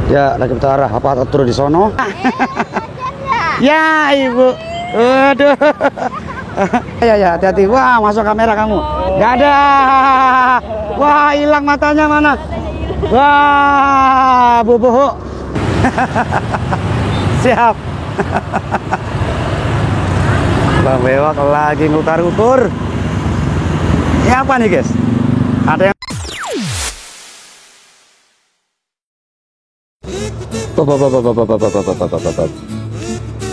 Ya, lagi bertarah. Apa turun di sono? Ya, Ibu. Waduh. Ya, hati-hati. Wah, masuk kamera kamu. Gak ada. Wah, hilang matanya mana? Wah, bubu. Siap. Bang Bewak lagi ngutar-ukur. Ini apa nih, guys? Ada yang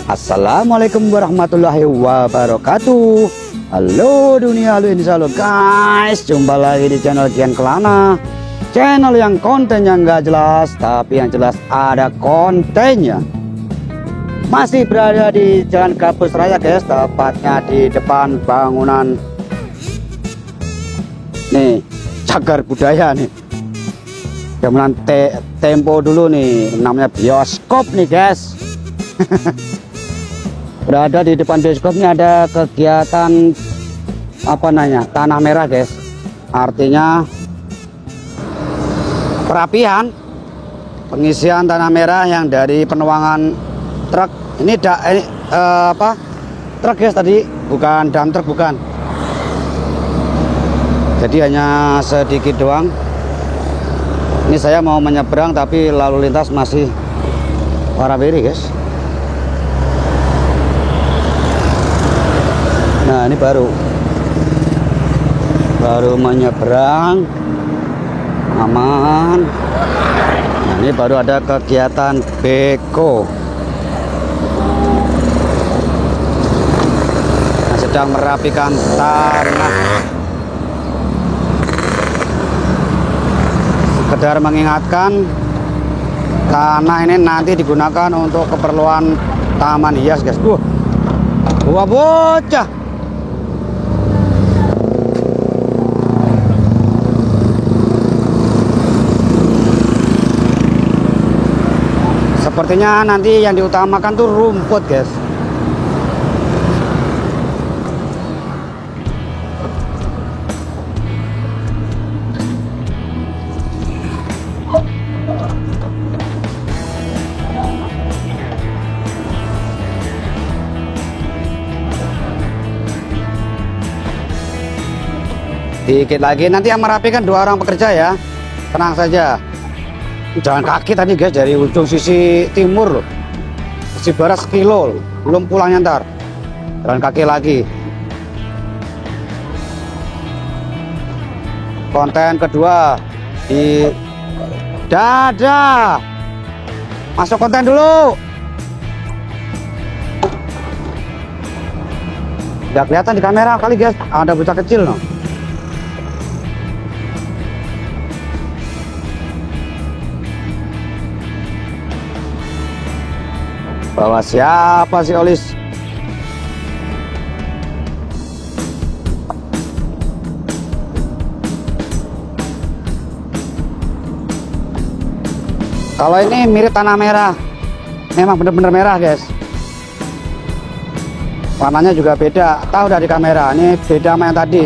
Assalamualaikum warahmatullahi wabarakatuh. Halo dunia, halo Indonesia, halo guys. Jumpa lagi di channel Kian Kelana. Channel yang kontennya nggak jelas, tapi yang jelas ada kontennya. Masih berada di Jalan Gabus Raya, guys. Tepatnya di depan bangunan nih, cagar budaya nih. Bangunan Tempo dulu nih, namanya bioskop nih, guys. Berada di depan bioskopnya ada kegiatan apa namanya, tanah merah, guys. Artinya perapian, pengisian tanah merah yang dari penuangan truk. Ini truk, guys, tadi bukan dump truk, bukan. Jadi hanya sedikit doang. Ini saya mau menyeberang tapi lalu lintas masih warawiri, guys. Nah, ini baru menyeberang aman. Nah, ini baru ada kegiatan beko. Nah, sedang merapikan tanah. Sekedar mengingatkan, tanah ini nanti digunakan untuk keperluan taman hias, guys. Wah, bocah. Sepertinya nanti yang diutamakan tuh rumput, guys. Dikit lagi nanti yang merapikan 2 orang pekerja ya, tenang saja. Jalan kaki tadi, guys, dari ujung sisi timur loh, sisi barat 1 kilo loh. Belum pulangnya ntar, jalan kaki lagi. Konten kedua di dada, masuk konten dulu. Nggak kelihatan di kamera kali, guys, ada bocah kecil loh. Bawa siapa sih, Olis? Kalau ini mirip tanah merah, memang bener-bener merah, guys. Warnanya juga beda, tahu dari kamera. Ini beda sama yang tadi.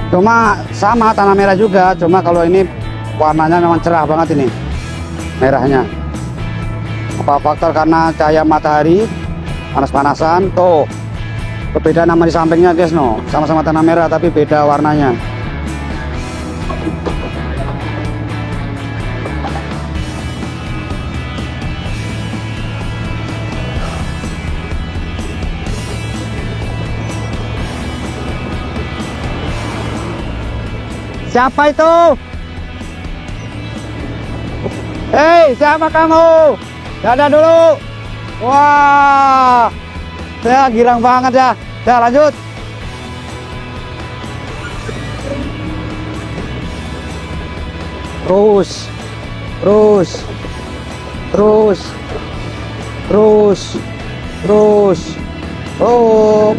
Cuma sama tanah merah juga, cuma kalau ini warnanya memang cerah banget ini, merahnya. Apa faktor karena cahaya matahari, panas-panasan. Tuh, perbedaan nama di sampingnya, guys, no. Sama-sama tanah merah tapi beda warnanya. Siapa itu? Hei, siapa kamu? Dadah dulu. Wah, saya girang banget ya. Ya, lanjut. Terus. Oh.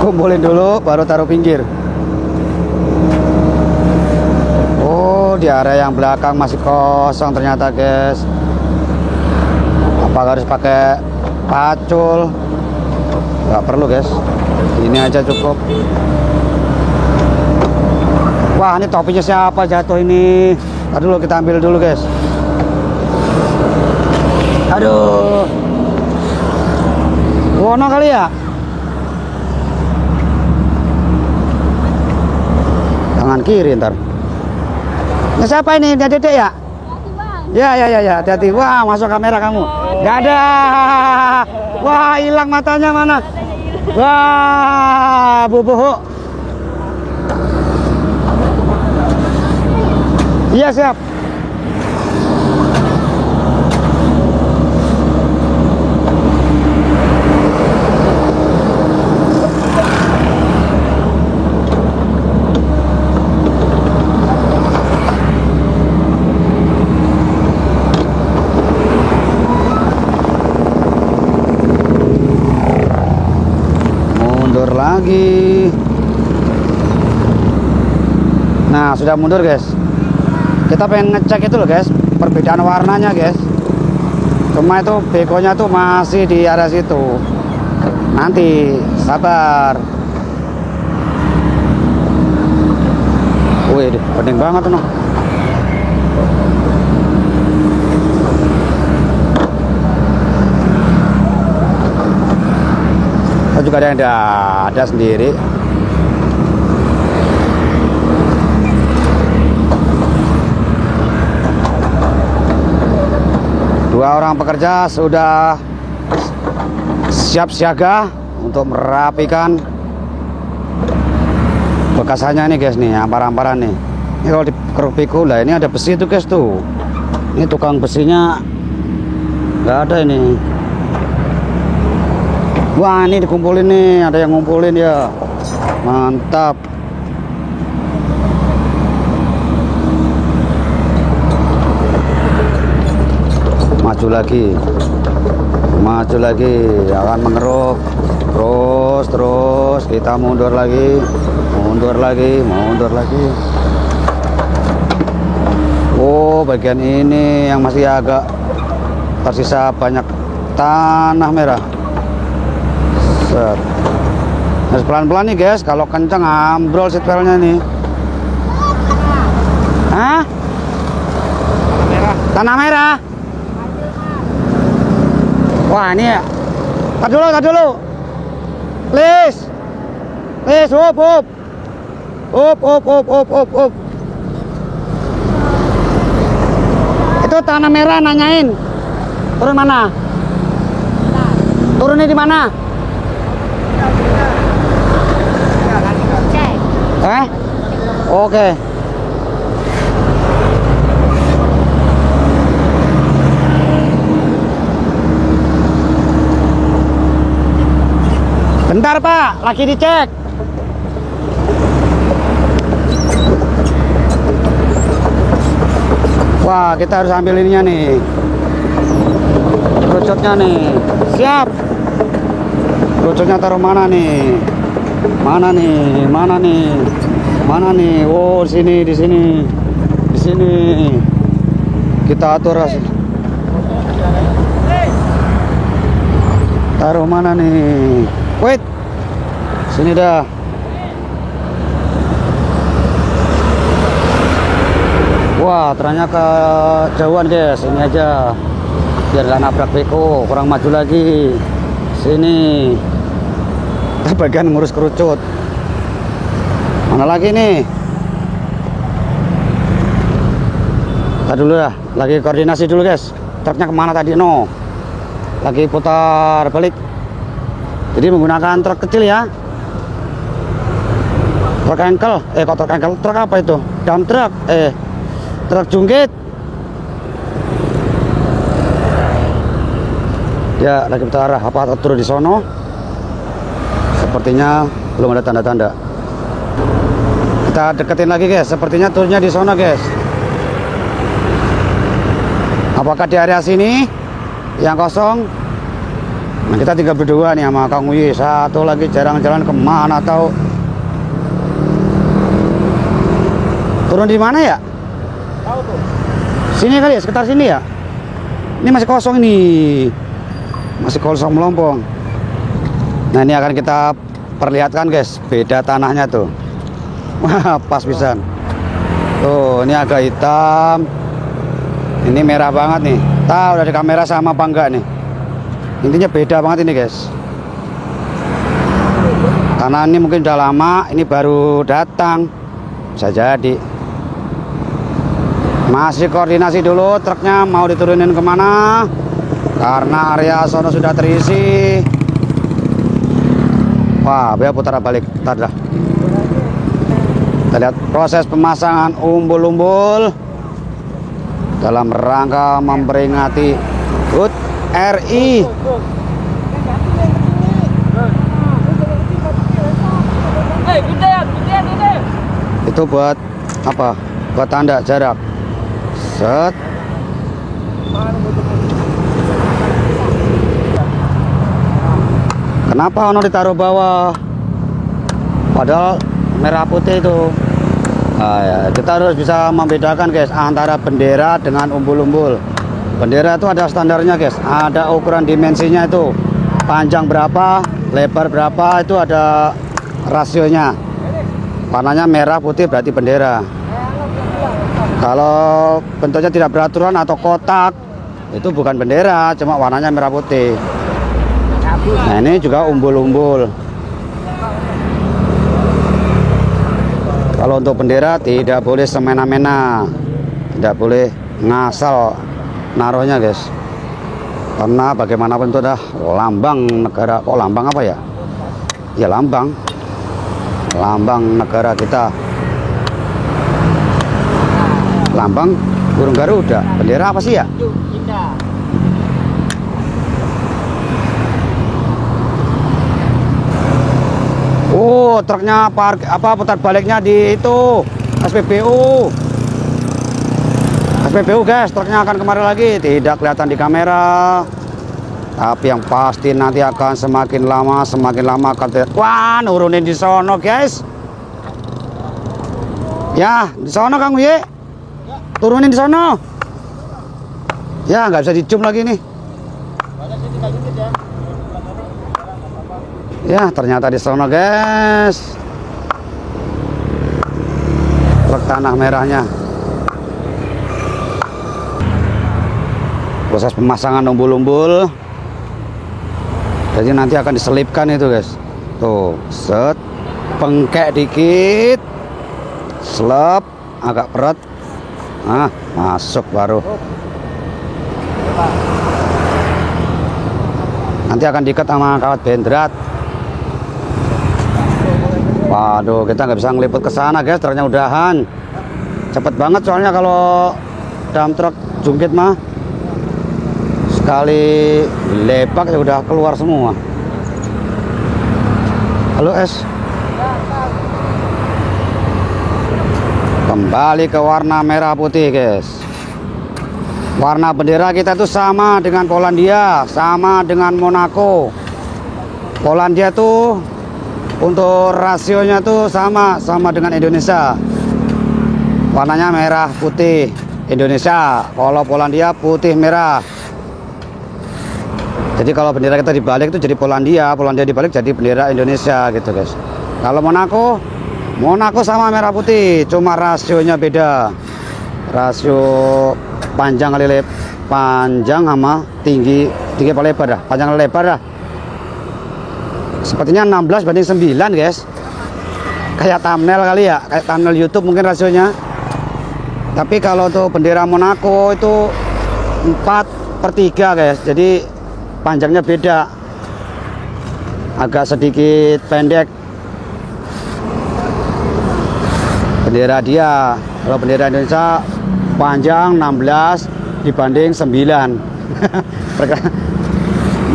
Kumpulin dulu baru taruh pinggir. Oh, di area yang belakang masih kosong ternyata guys. Apa harus pakai pacul? Nggak perlu guys, ini aja cukup. Wah, ini topinya siapa jatuh ini? Aduh, kita ambil dulu guys. Aduh, Wono kali ya. Tangan kiri ntar. Ini siapa ini? Dia Dedek ya? Ya, hati-hati. Wah, masuk kamera kamu. Gak ada. Wah, hilang matanya mana? Wah, bubuh. Iya, siap. Lagi. Nah, sudah mundur guys. Kita pengen ngecek itu loh guys, perbedaan warnanya guys. Cuma itu begonya tuh masih di area situ. Nanti sabar. Wih, pening banget tuh. Juga ada yang ada sendiri. Dua orang pekerja sudah siap siaga untuk merapikan bekasannya nih guys, nih ampar-amparan nih. Ini kalau di kerupikul lah, ini ada besi tuh guys tuh. Ini tukang besinya nggak ada ini. Wah, ini dikumpulin nih, ada yang ngumpulin ya. Mantap. Maju lagi. Maju lagi, akan mengeruk. Terus kita mundur lagi. Mundur lagi. Oh, bagian ini yang masih agak tersisa banyak tanah merah. Harus pelan-pelan nih guys, kalau kencang ambrol seatbeltnya nih. Hah? Tanah merah. Wah, ini ya. Tar dulu. Please, up. Itu tanah merah nanyain. Turun mana? Turunnya di mana? Oke. Bentar Pak, lagi dicek. Wah, kita harus ambil ininya nih, kerucutnya nih. Siap. Kerucutnya taruh mana nih? Mana nih? Oh, di sini. Kita atur hasil. Taruh mana nih? Wait. Sini dah. Wah, ternyata kejauhan guys. Ini aja. Biar gak nabrak beko, kurang maju lagi. Sini. Bagian ngurus kerucut. Mana lagi nih? Tadi dulu ya, lagi koordinasi dulu guys. Truknya kemana tadi? No, lagi putar balik. Jadi menggunakan truk kecil ya. Truk engkel, kok truk engkel? Truk apa itu? Dump truck, truk jungkit. Ya, lagi putar arah. Apa turun di sono? Sepertinya belum ada tanda-tanda. Kita deketin lagi guys, sepertinya turunnya di sana guys. Apakah di area sini yang kosong? Nah, kita tinggal berdua nih sama Kang Uyi. Satu lagi jarang jalan kemana tahu. Turun di mana ya? Sini kali ya, sekitar sini ya. Ini masih kosong ini. Masih kosong melompong. Nah, ini akan kita perlihatkan guys, beda tanahnya tuh. Wah, pas pisan. Tuh, ini agak hitam. Ini merah banget nih. Tahu dari kamera sama apa enggak nih? Intinya beda banget ini guys. Karena ini mungkin udah lama, ini baru datang. Bisa jadi. Masih koordinasi dulu truknya mau diturunin kemana. Karena area sono sudah terisi. Wah, biar putar balik. Tar dah. Kita lihat proses pemasangan umbul-umbul dalam rangka memperingati HUT RI. Itu buat apa? Buat tanda jarak. Set. Kenapa ono ditaruh bawah? Padahal merah putih itu. Nah, ya, kita harus bisa membedakan guys antara bendera dengan umbul-umbul. Bendera itu ada standarnya guys, ada ukuran dimensinya itu. Panjang berapa, lebar berapa, itu ada rasionya. Warnanya merah putih berarti bendera. Kalau bentuknya tidak beraturan atau kotak, itu bukan bendera, cuma warnanya merah putih. Nah, ini juga umbul-umbul. Kalau untuk bendera tidak boleh semena-mena, tidak boleh ngasal naruhnya guys. Karena bagaimanapun itu adalah lambang negara. Kok lambang apa ya? Ya lambang negara kita. Lambang burung Garuda. Bendera apa sih ya? Oh, truknya putar baliknya di itu SPBU. SPBU guys, truknya akan kemari lagi, tidak kelihatan di kamera. Tapi yang pasti nanti akan semakin lama akan terlihat. Wah, nurunin di sono guys. Ya, di sono Kang Ye. Turunin di sono. Ya, nggak bisa dicium lagi nih. Ya, ternyata di sono guys. Truk tanah merahnya. Proses pemasangan umbul-umbul. Jadi nanti akan diselipkan itu guys. Tuh, set, pengkek dikit, selep, agak peret. Nah, masuk baru. Nanti akan diikat sama kawat bendrat. Waduh, kita nggak bisa ngeliput ke sana guys, truknya udahan. Cepet banget soalnya kalau dalam truk jungkit mah. Sekali lepak ya udah keluar semua. Halo Es. Kembali ke warna merah putih guys. Warna bendera kita itu sama dengan Polandia, sama dengan Monaco. Polandia tuh untuk rasionya tuh sama dengan Indonesia. Warnanya merah putih Indonesia. Kalau Polandia putih merah. Jadi kalau bendera kita dibalik itu jadi Polandia dibalik jadi bendera Indonesia gitu guys. Kalau Monaco sama merah putih, cuma rasionya beda. Rasio panjang kali panjang sama tinggi apa lebar dah, panjang kali lebar dah. Sepertinya 16 banding 9 guys. Kayak thumbnail kali ya, kayak thumbnail YouTube mungkin rasionya. Tapi kalau untuk bendera Monaco itu 4/3 guys. Jadi panjangnya beda, agak sedikit pendek bendera dia. Kalau bendera Indonesia panjang 16 dibanding 9.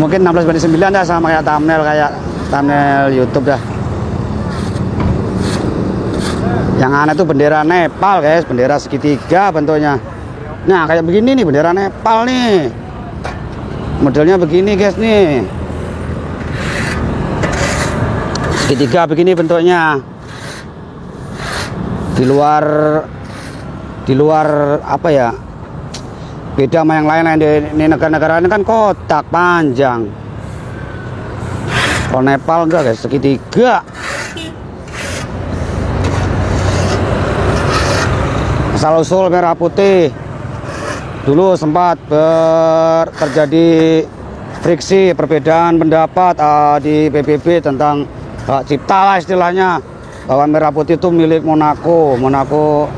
Mungkin 16 banding 9 dah, sama kayak thumbnail YouTube dah. Yang aneh tuh bendera Nepal guys, bendera segitiga bentuknya. Nah kayak begini nih bendera Nepal nih, modelnya begini guys nih, segitiga begini bentuknya. Di di luar apa ya, beda sama yang lain-lain. Di negara-negara ini kan kotak panjang. Kalau Nepal enggak guys, segitiga. Asal usul merah putih. Dulu sempat terjadi friksi, perbedaan pendapat di PBB tentang hak cipta lah istilahnya, bahwa merah putih itu milik Monaco. Monaco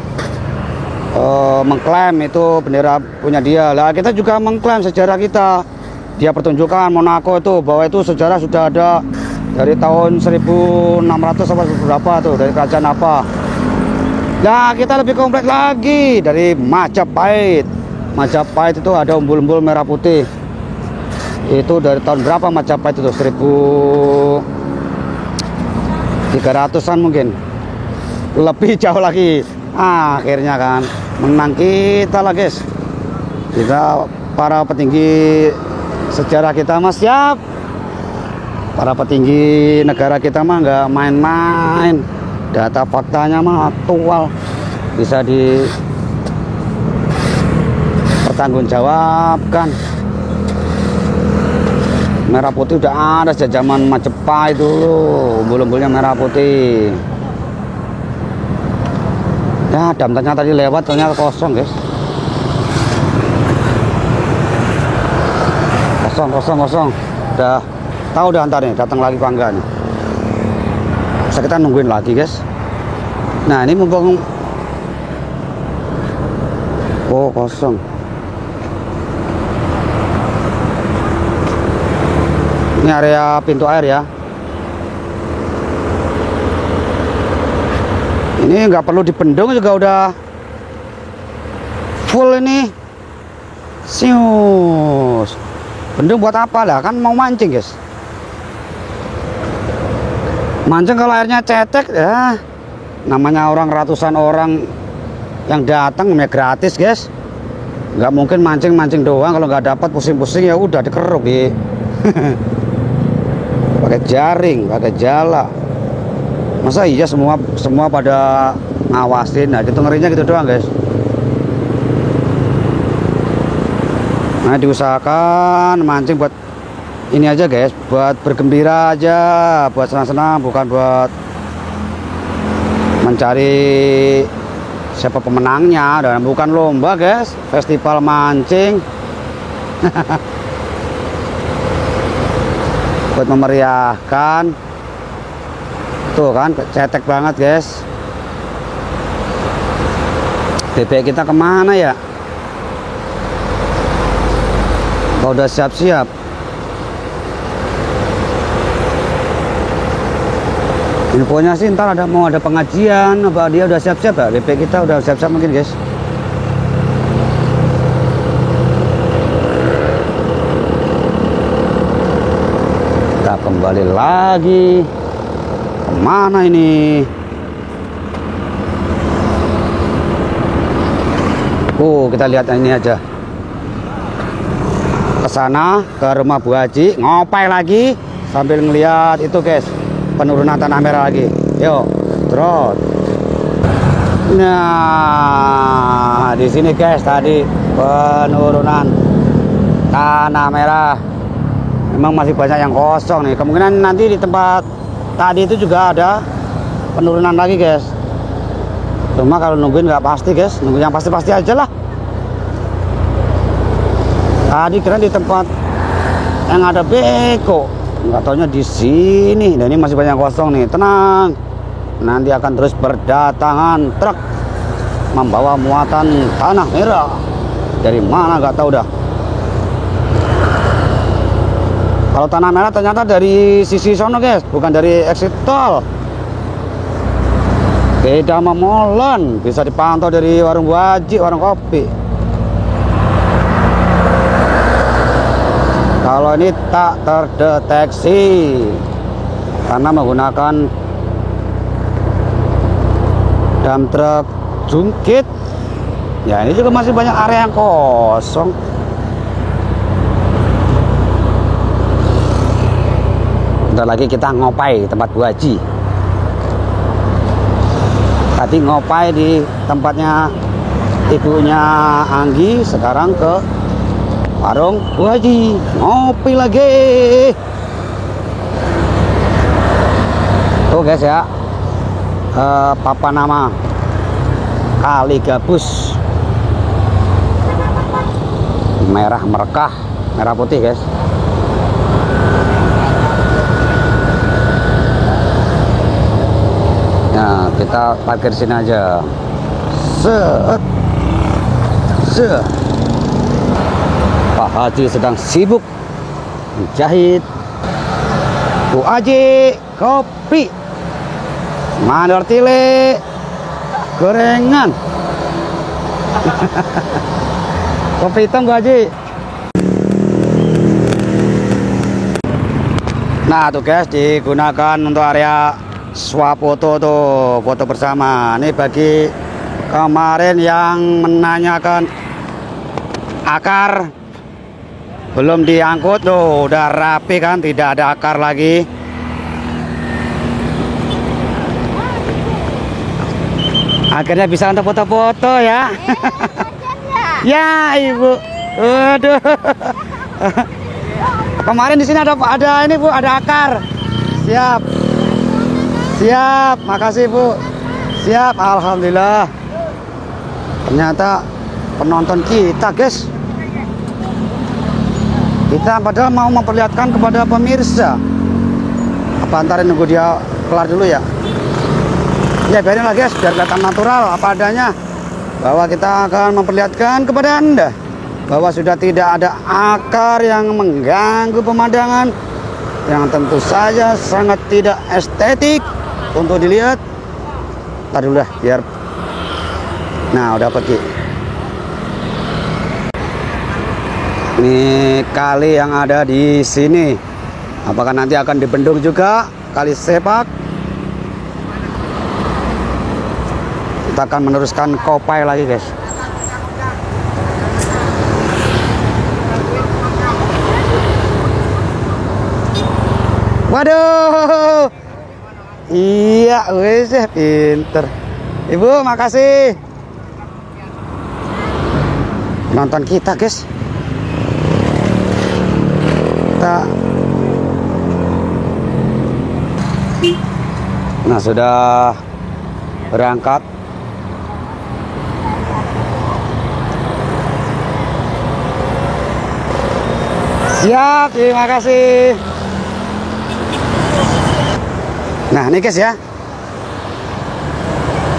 mengklaim itu bendera punya dia. Lah kita juga mengklaim sejarah kita. Dia pertunjukan Monaco itu bahwa itu sejarah sudah ada dari tahun 1600 sampai berapa tuh, dari kerajaan apa. Nah kita lebih komplit lagi dari Majapahit. Majapahit itu ada umbul-umbul merah putih. Itu dari tahun berapa Majapahit itu? 1300-an mungkin. Lebih jauh lagi. Akhirnya kan menang kita lah guys. Kita para petinggi sejarah kita mah siap. Para petinggi negara kita mah nggak main-main. Data faktanya mah aktual, bisa dipertanggungjawabkan. Merah putih udah ada sejak zaman Majapahit dulu, umbul-umbulnya merah putih. Ya, damtarnya tadi lewat, ternyata kosong guys. Kosong. Udah tahu udah antar nih, datang lagi pangganya. Bisa kita nungguin lagi guys. Nah ini mumpung kosong. Ini area pintu air ya. Ini nggak perlu dibendung juga udah full ini. Sius. Bendung buat apa lah? Kan mau mancing guys. Mancing kalau airnya cetek ya. Namanya orang ratusan orang yang datang namanya gratis guys. Nggak mungkin mancing doang, kalau nggak dapat pusing-pusing ya udah dikeruk ya. Pakai jaring, pakai jala. Masa iya semua pada ngawasin? Nah itu ngerinya gitu doang guys. Nah diusahakan mancing buat ini aja guys, buat bergembira aja, buat senang-senang, bukan buat mencari siapa pemenangnya, dan bukan lomba guys, festival mancing. Buat memeriahkan. Tuh kan cetek banget guys. Bebek kita kemana ya? Kalau udah siap-siap. Infonya sih ntar mau ada pengajian, apa dia udah siap-siap ya? Bebek kita udah siap-siap mungkin guys. Kita kembali lagi. Kemana ini? Kita lihat ini aja. Ke sana, ke rumah Bu Haji, ngopai lagi sambil ngelihat itu guys, penurunan tanah merah lagi. Yuk, terus. Nah, di sini guys tadi penurunan tanah merah. Memang masih banyak yang kosong nih. Kemungkinan nanti di tempat tadi itu juga ada penurunan lagi guys. Cuma kalau nungguin nggak pasti guys, nunggu yang pasti-pasti aja lah. Tadi kira di tempat yang ada beko, nggak taunya di sini. Dan ini masih banyak kosong nih. Tenang, nanti akan terus berdatangan truk membawa muatan tanah merah. Dari mana nggak tahu dah. Kalau tanah merah ternyata dari sisi sono guys, bukan dari exit tol. Beda sama Molen, bisa dipantau dari warung Bu Haji, warung kopi. Kalau ini tak terdeteksi karena menggunakan dump truck jungkit. Ya ini juga masih banyak area yang kosong. Bentar lagi kita ngopai tempat Bu Haji. Tadi ngopai di tempatnya ibunya Anggi sekarang ke warung Bu Haji ngopi lagi. Tuh guys ya, papan nama Kali Gabus merah merekah, merah putih guys. Nah, kita parkir sini aja. Set. Pak Haji sedang sibuk menjahit. Bu Haji kopi, mandor tile, gorengan. Kopi hitam Bu Haji. Nah tuh guys, digunakan untuk area swafoto tuh, foto bersama. Ini bagi kemarin yang menanyakan akar belum diangkut tuh, udah rapi kan, tidak ada akar lagi. Akhirnya bisa untuk foto-foto ya. Ya Ibu, waduh. Kemarin di sini ada ini Bu, ada akar. Siap, siap, makasih Bu. Siap, alhamdulillah. Ternyata penonton kita guys. Kita padahal mau memperlihatkan kepada pemirsa. Apa antarin nunggu dia kelar dulu ya? Ya biarin lah guys, biar kelihatan natural apa adanya. Bahwa kita akan memperlihatkan kepada Anda bahwa sudah tidak ada akar yang mengganggu pemandangan, yang tentu saja sangat tidak estetik untuk dilihat. Tadi dulu dah, biar. Nah, udah pergi. Ini kali yang ada di sini. Apakah nanti akan dibendung juga kali sepak? Kita akan meneruskan Kopai lagi, guys. Waduh. Iya, wes ya pinter. Ibu, makasih. Nonton kita, guys. Nah, sudah berangkat. Siap, terima kasih. Nah, ini guys ya,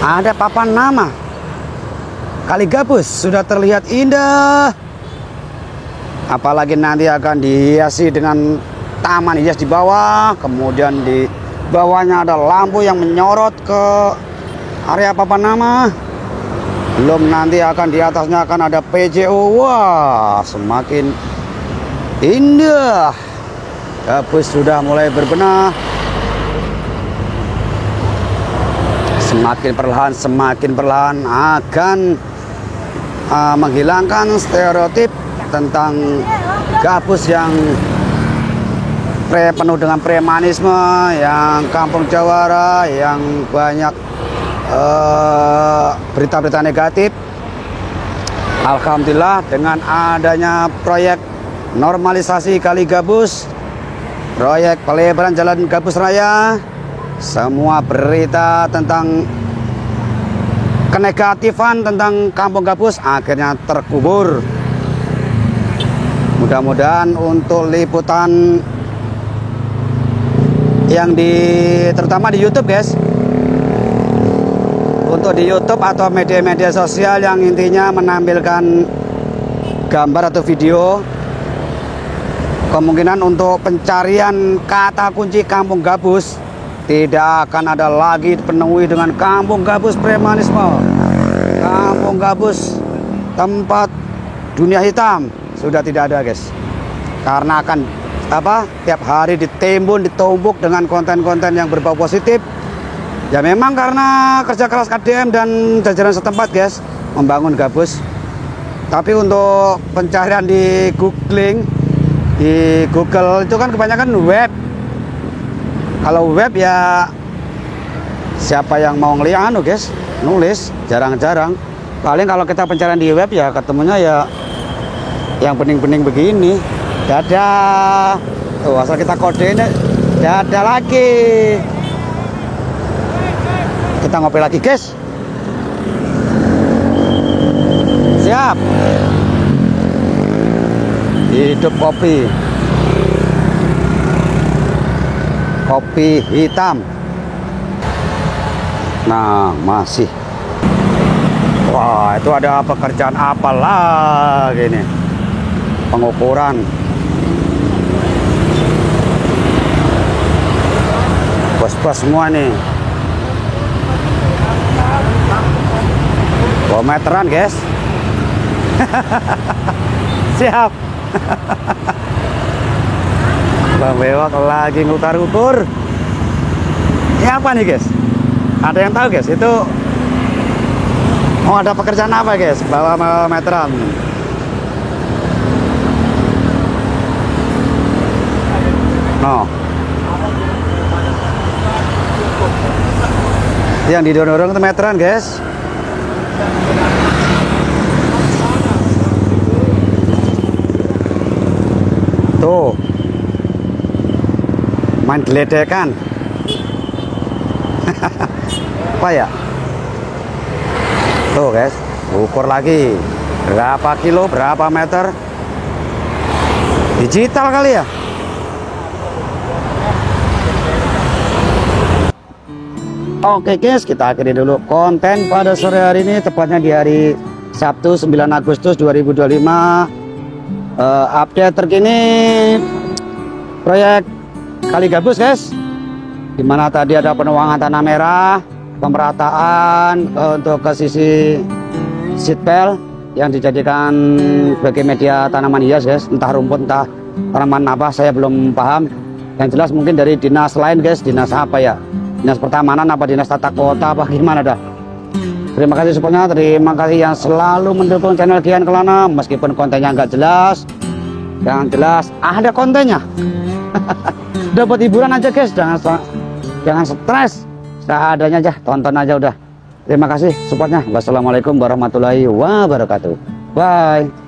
ada papan nama Kali Gabus, sudah terlihat indah. Apalagi nanti akan dihiasi dengan taman hias di bawah. Kemudian di bawahnya ada lampu yang menyorot ke area papan nama. Belum nanti akan di atasnya akan ada PJO. Wah, semakin indah. Gabus sudah mulai berbenah. Semakin perlahan akan menghilangkan stereotip tentang Gabus yang penuh dengan premanisme, yang kampung jawara, yang banyak berita-berita negatif. Alhamdulillah dengan adanya proyek normalisasi Kali Gabus, proyek pelebaran Jalan Gabus Raya, semua berita tentang kenegatifan tentang kampung Gabus akhirnya terkubur. Mudah-mudahan untuk liputan yang terutama di YouTube guys, untuk di YouTube atau media-media sosial yang intinya menampilkan gambar atau video, kemungkinan untuk pencarian kata kunci kampung Gabus tidak akan ada lagi dipenuhi dengan kampung Gabus premanisme, kampung Gabus tempat dunia hitam, sudah tidak ada guys. Karena akan tiap hari ditimbun, ditumbuk dengan konten-konten yang berbau positif. Ya memang karena kerja keras KDM dan jajaran setempat guys membangun Gabus. Tapi untuk pencarian di googling, di Google itu kan kebanyakan web. Kalau web ya siapa yang mau ngeliat guys, nulis jarang-jarang. Paling kalau kita pencarian di web ya ketemunya ya yang bening-bening begini. Dadah. Tuh, asal kita kode ini dadah lagi. Kita ngopi lagi, guys. Siap. Hidup kopi. Kopi hitam. Nah, masih. Wah, itu ada pekerjaan apa lagi nih? Pengukuran. Bos-bos semua nih. Bawa meteran, guys. Siap. Bang Bewok lagi ngutar-ukur. Ini apa nih, guys? Ada yang tahu, guys? Itu ada pekerjaan apa, guys? Bawa meteran. No. Yang didorong itu meteran, guys. Tuh. Main geledekan. Apa ya? Tuh, guys. Ukur lagi. Berapa kilo, berapa meter. Digital kali ya? Oke, guys, kita akhiri dulu konten pada sore hari ini, tepatnya di hari Sabtu 9 Agustus 2025. Update terkini proyek Kali Gabus, guys, dimana tadi ada penuangan tanah merah, pemerataan untuk ke sisi seatbelt yang dijadikan sebagai media tanaman hias, guys. Entah rumput, entah tanaman apa, saya belum paham. Yang jelas mungkin dari dinas lain, guys. Dinas apa ya? Dinas Pertamanan apa Dinas Tata Kota apa gimana dah. Terima kasih supportnya, terima kasih yang selalu mendukung channel Kian Kelana. Meskipun kontennya nggak jelas, yang jelas ada kontennya. Dapat hiburan aja, guys, jangan stres, seadanya aja, tonton aja udah. Terima kasih supportnya. Wassalamualaikum warahmatullahi wabarakatuh. Bye.